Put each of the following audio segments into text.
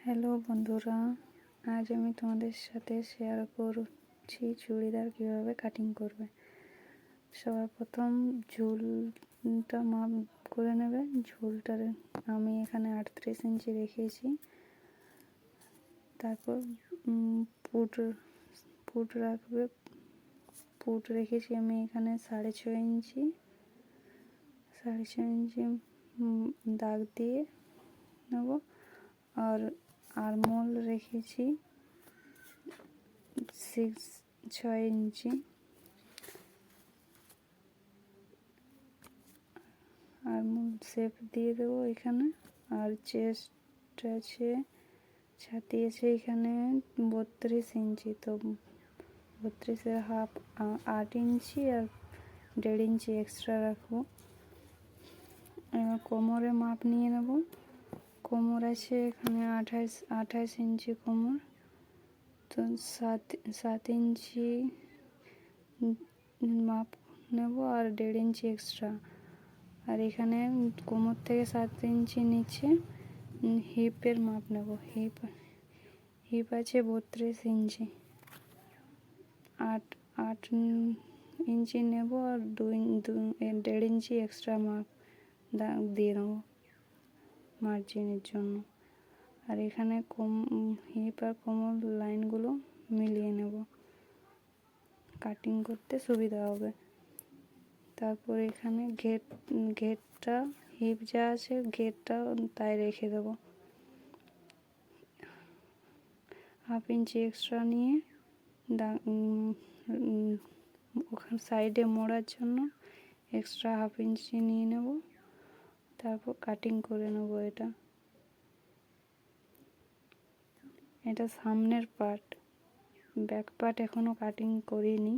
Hello বন্ধুরা, আজ আমি তোমাদের সাথে শেয়ার করছি চুড়িদার কীভাবে কাটিং করবে। সবার প্রথম ঝুলটা মাপ করে নেবে। ঝুলটার আমি এখানে 38 ইঞ্চি রেখেছি। তারপর পুট রাখবে। পুট রেখেছি আমি এখানে 6.5 ইঞ্চি। 6.5 ইঞ্চি দাগ দিয়ে নেব। আর আরমোল রেখেছি 6 ইঞ্চি। আরমোল শেপ দিয়ে দেবো এখানে। আর চেস্ট আছে, ছাতি আছে এখানে 32 ইঞ্চি। তো 32-এর হাফ 8 ইঞ্চি আর 1.5 ইঞ্চি এক্সট্রা রাখবো। কোমরে মাপ নিয়ে নেব। কোমর আছে এখানে 28 ইঞ্চি কোমর। তো 7 ইঞ্চি মাপ নেব আর 1.5 ইঞ্চি এক্সট্রা। আর এখানে কোমর থেকে 7 ইঞ্চি নিচে হিপের মাপ নেব। হিপ আছে 32 ইঞ্চি। 8 ইঞ্চি নেব আর 1.5 ইঞ্চি এক্সট্রা মাপ দিয়ে নেব মার্জিনের জন্য। আর এখানে হিপ আর কোমর লাইনগুলো মিলিয়ে নেব, কাটিং করতে সুবিধা হবে। তারপর এখানে ঘেরটা হিপ যা আছে ঘেরটা তাই রেখে দেব। 1/2 ইঞ্চি এক্সট্রা নিয়ে ওখানে সাইডে মোড়ার জন্য এক্সট্রা 1/2 ইঞ্চি নিয়ে নেব। তারপর কাটিং করে নেব। এটা সামনের পার্ট, ব্যাক পার্ট এখনো কাটিং করিনি।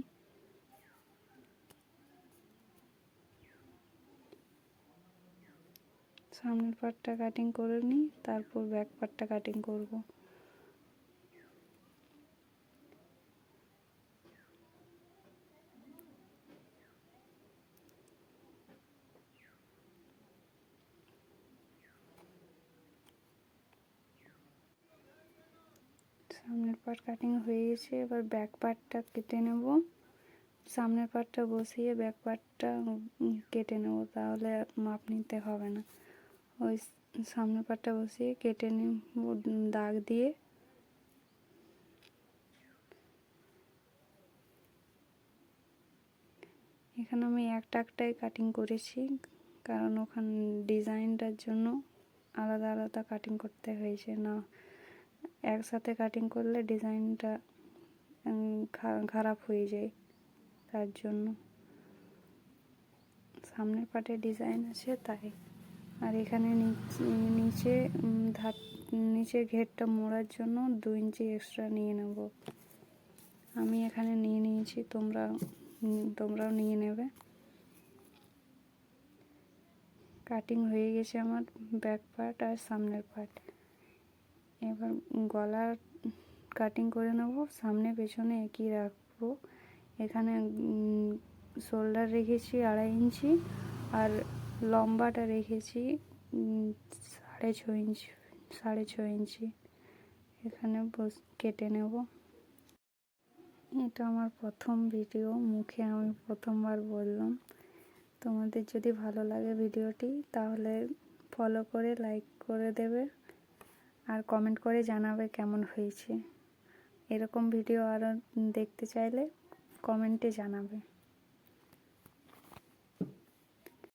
সামনের পার্টটা কাটিং করে নিই, তারপর ব্যাক পার্টটা কাটিং করব। সামনের পার্ট কাটিং হয়ে গেছে, এবার ব্যাক পার্টটা কেটে নেব। সামনের পার্টটা বসিয়ে ব্যাক পার্টটা কেটে নেব, তাহলে মাপ নিতে হবে না। ওই সামনের পার্টটা বসিয়ে কেটে নেব দাগ দিয়ে। এখানে আমি একটাই কাটিং করেছি, কারণ ওখানে ডিজাইনটার জন্য আলাদা আলাদা কাটিং করতে হয়েছে। না একসাথে কাটিং করলে ডিজাইনটা খারাপ হয়ে যায়, তার জন্য। সামনের পার্টে ডিজাইন আছে তাই। আর এখানে নিচে ঘেরটা মোড়ার জন্য 2 ইঞ্চি এক্সট্রা নিয়ে নেব। আমি এখানে নিয়ে নিয়েছি, তোমরাও নিয়ে নেবে। কাটিং হয়ে গেছে আমার ব্যাক পার্ট আর সামনের পার্ট। এবার গলার কাটিং করে নেব। সামনে পেছনে একই রাখবো। এখানে শোল্ডার রেখেছি 2.5 ইঞ্চি আর লম্বাটা রেখেছি 6.5 ইঞ্চি। এখানে কেটে নেব। এটা আমার প্রথম ভিডিও, মুখে আমি প্রথমবার বললাম। তোমাদের যদি ভালো লাগে ভিডিওটি তাহলে ফলো করে লাইক করে দেবে আর কমেন্ট করে জানাবে কেমন হয়েছে। এরকম ভিডিও আরও দেখতে চাইলে কমেন্টে জানাবে।